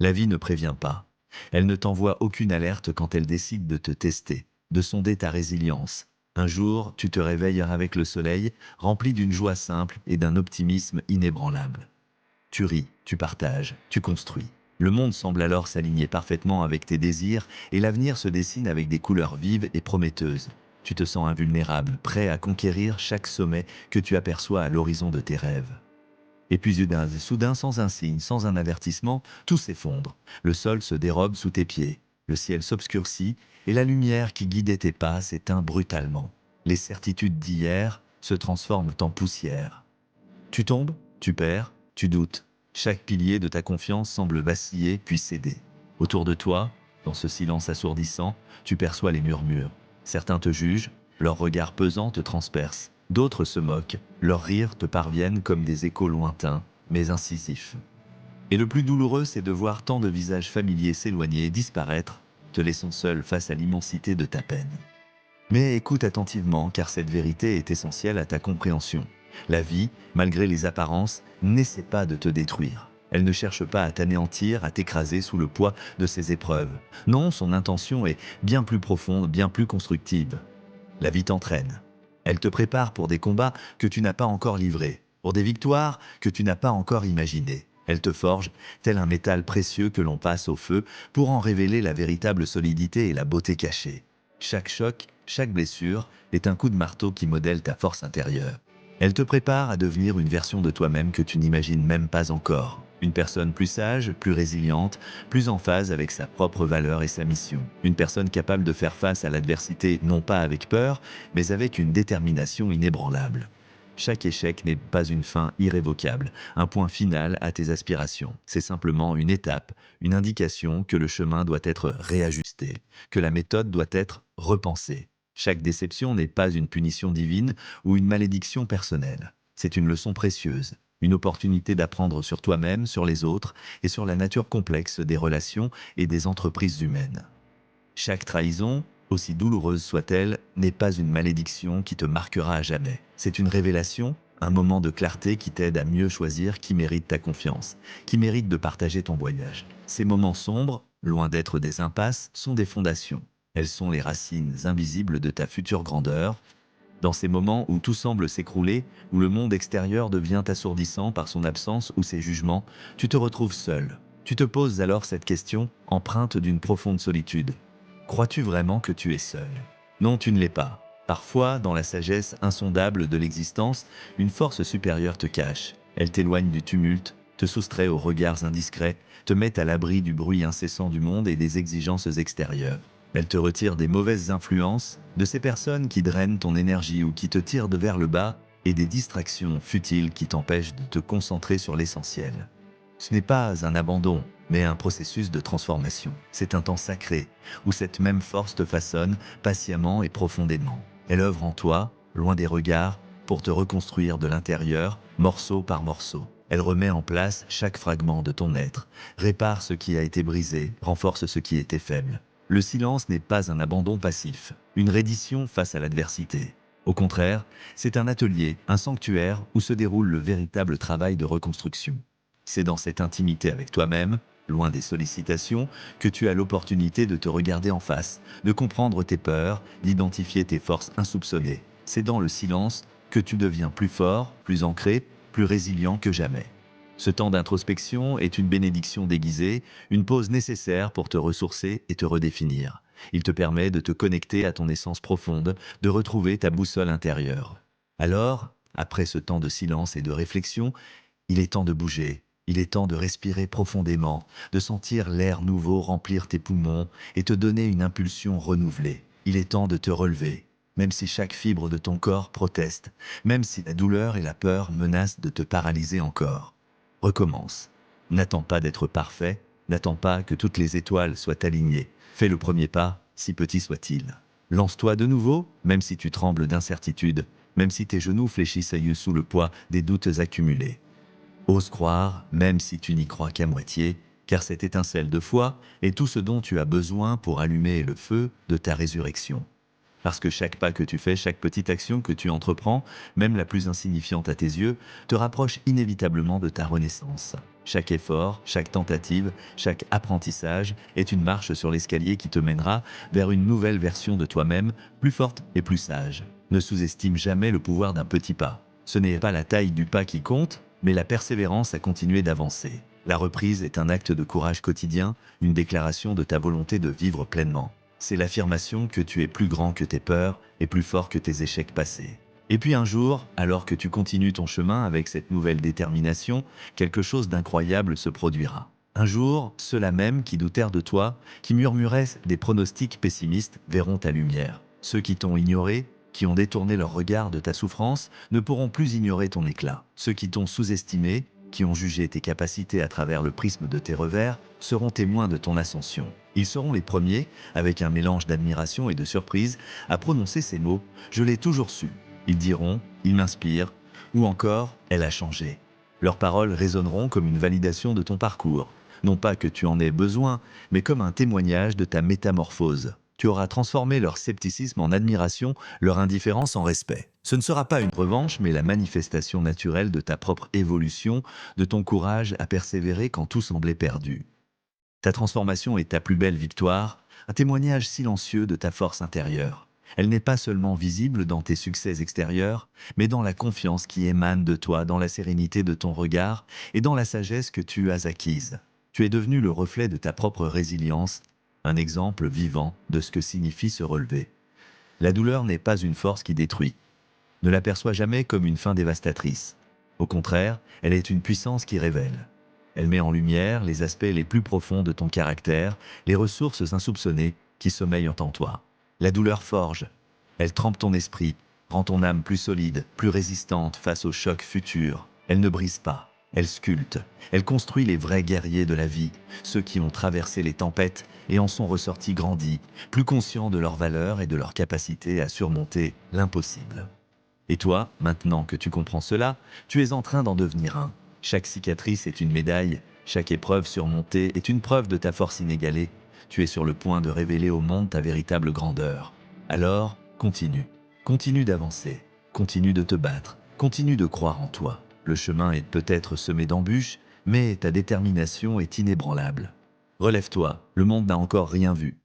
La vie ne prévient pas. Elle ne t'envoie aucune alerte quand elle décide de te tester, de sonder ta résilience. Un jour, tu te réveilles avec le soleil, rempli d'une joie simple et d'un optimisme inébranlable. Tu ris, tu partages, tu construis. Le monde semble alors s'aligner parfaitement avec tes désirs et l'avenir se dessine avec des couleurs vives et prometteuses. Tu te sens invulnérable, prêt à conquérir chaque sommet que tu aperçois à l'horizon de tes rêves. Et puis soudain, sans un signe, sans un avertissement, tout s'effondre. Le sol se dérobe sous tes pieds, le ciel s'obscurcit et la lumière qui guidait tes pas s'éteint brutalement. Les certitudes d'hier se transforment en poussière. Tu tombes, tu perds, tu doutes. Chaque pilier de ta confiance semble vaciller puis céder. Autour de toi, dans ce silence assourdissant, tu perçois les murmures. Certains te jugent, leurs regards pesants te transpercent. D'autres se moquent, leurs rires te parviennent comme des échos lointains, mais incisifs. Et le plus douloureux, c'est de voir tant de visages familiers s'éloigner et disparaître, te laissant seul face à l'immensité de ta peine. Mais écoute attentivement, car cette vérité est essentielle à ta compréhension. La vie, malgré les apparences, n'essaie pas de te détruire. Elle ne cherche pas à t'anéantir, à t'écraser sous le poids de ses épreuves. Non, son intention est bien plus profonde, bien plus constructive. La vie t'entraîne. Elle te prépare pour des combats que tu n'as pas encore livrés, pour des victoires que tu n'as pas encore imaginées. Elle te forge, tel un métal précieux que l'on passe au feu, pour en révéler la véritable solidité et la beauté cachée. Chaque choc, chaque blessure, est un coup de marteau qui modèle ta force intérieure. Elle te prépare à devenir une version de toi-même que tu n'imagines même pas encore. Une personne plus sage, plus résiliente, plus en phase avec sa propre valeur et sa mission. Une personne capable de faire face à l'adversité non pas avec peur, mais avec une détermination inébranlable. Chaque échec n'est pas une fin irrévocable, un point final à tes aspirations. C'est simplement une étape, une indication que le chemin doit être réajusté, que la méthode doit être repensée. Chaque déception n'est pas une punition divine ou une malédiction personnelle. C'est une leçon précieuse, une opportunité d'apprendre sur toi-même, sur les autres et sur la nature complexe des relations et des entreprises humaines. Chaque trahison, aussi douloureuse soit-elle, n'est pas une malédiction qui te marquera à jamais. C'est une révélation, un moment de clarté qui t'aide à mieux choisir qui mérite ta confiance, qui mérite de partager ton voyage. Ces moments sombres, loin d'être des impasses, sont des fondations. Elles sont les racines invisibles de ta future grandeur. Dans ces moments où tout semble s'écrouler, où le monde extérieur devient assourdissant par son absence ou ses jugements, tu te retrouves seul. Tu te poses alors cette question, empreinte d'une profonde solitude. Crois-tu vraiment que tu es seul? Non, tu ne l'es pas. Parfois, dans la sagesse insondable de l'existence, une force supérieure te cache. Elle t'éloigne du tumulte, te soustrait aux regards indiscrets, te met à l'abri du bruit incessant du monde et des exigences extérieures. Elle te retire des mauvaises influences, de ces personnes qui drainent ton énergie ou qui te tirent de vers le bas, et des distractions futiles qui t'empêchent de te concentrer sur l'essentiel. Ce n'est pas un abandon, mais un processus de transformation. C'est un temps sacré, où cette même force te façonne patiemment et profondément. Elle œuvre en toi, loin des regards, pour te reconstruire de l'intérieur, morceau par morceau. Elle remet en place chaque fragment de ton être, répare ce qui a été brisé, renforce ce qui était faible. Le silence n'est pas un abandon passif, une reddition face à l'adversité. Au contraire, c'est un atelier, un sanctuaire où se déroule le véritable travail de reconstruction. C'est dans cette intimité avec toi-même, loin des sollicitations, que tu as l'opportunité de te regarder en face, de comprendre tes peurs, d'identifier tes forces insoupçonnées. C'est dans le silence que tu deviens plus fort, plus ancré, plus résilient que jamais. Ce temps d'introspection est une bénédiction déguisée, une pause nécessaire pour te ressourcer et te redéfinir. Il te permet de te connecter à ton essence profonde, de retrouver ta boussole intérieure. Alors, après ce temps de silence et de réflexion, il est temps de bouger. Il est temps de respirer profondément, de sentir l'air nouveau remplir tes poumons et te donner une impulsion renouvelée. Il est temps de te relever, même si chaque fibre de ton corps proteste, même si la douleur et la peur menacent de te paralyser encore. Recommence. N'attends pas d'être parfait, n'attends pas que toutes les étoiles soient alignées. Fais le premier pas, si petit soit-il. Lance-toi de nouveau, même si tu trembles d'incertitude, même si tes genoux fléchissent sous le poids des doutes accumulés. Ose croire, même si tu n'y crois qu'à moitié, car cette étincelle de foi est tout ce dont tu as besoin pour allumer le feu de ta résurrection. Parce que chaque pas que tu fais, chaque petite action que tu entreprends, même la plus insignifiante à tes yeux, te rapproche inévitablement de ta renaissance. Chaque effort, chaque tentative, chaque apprentissage est une marche sur l'escalier qui te mènera vers une nouvelle version de toi-même, plus forte et plus sage. Ne sous-estime jamais le pouvoir d'un petit pas. Ce n'est pas la taille du pas qui compte, mais la persévérance à continuer d'avancer. La reprise est un acte de courage quotidien, une déclaration de ta volonté de vivre pleinement. C'est l'affirmation que tu es plus grand que tes peurs et plus fort que tes échecs passés. Et puis un jour, alors que tu continues ton chemin avec cette nouvelle détermination, quelque chose d'incroyable se produira. Un jour, ceux-là même qui doutèrent de toi, qui murmuraient des pronostics pessimistes, verront ta lumière. Ceux qui t'ont ignoré, qui ont détourné leur regard de ta souffrance, ne pourront plus ignorer ton éclat. Ceux qui t'ont sous-estimé, qui ont jugé tes capacités à travers le prisme de tes revers, seront témoins de ton ascension. Ils seront les premiers, avec un mélange d'admiration et de surprise, à prononcer ces mots « Je l'ai toujours su ». Ils diront « Il m'inspire » ou encore « Elle a changé ». Leurs paroles résonneront comme une validation de ton parcours. Non pas que tu en aies besoin, mais comme un témoignage de ta métamorphose. Tu auras transformé leur scepticisme en admiration, leur indifférence en respect. Ce ne sera pas une revanche, mais la manifestation naturelle de ta propre évolution, de ton courage à persévérer quand tout semblait perdu. Ta transformation est ta plus belle victoire, un témoignage silencieux de ta force intérieure. Elle n'est pas seulement visible dans tes succès extérieurs, mais dans la confiance qui émane de toi, dans la sérénité de ton regard et dans la sagesse que tu as acquise. Tu es devenu le reflet de ta propre résilience, un exemple vivant de ce que signifie se relever. La douleur n'est pas une force qui détruit. Ne l'aperçois jamais comme une fin dévastatrice. Au contraire, elle est une puissance qui révèle. Elle met en lumière les aspects les plus profonds de ton caractère, les ressources insoupçonnées qui sommeillent en toi. La douleur forge. Elle trempe ton esprit, rend ton âme plus solide, plus résistante face aux chocs futurs. Elle ne brise pas. Elle sculpte. Elle construit les vrais guerriers de la vie, ceux qui ont traversé les tempêtes et en sont ressortis grandis, plus conscients de leur valeur et de leur capacité à surmonter l'impossible. Et toi, maintenant que tu comprends cela, tu es en train d'en devenir un. Chaque cicatrice est une médaille, chaque épreuve surmontée est une preuve de ta force inégalée. Tu es sur le point de révéler au monde ta véritable grandeur. Alors, continue. Continue d'avancer. Continue de te battre. Continue de croire en toi. Le chemin est peut-être semé d'embûches, mais ta détermination est inébranlable. Relève-toi, le monde n'a encore rien vu.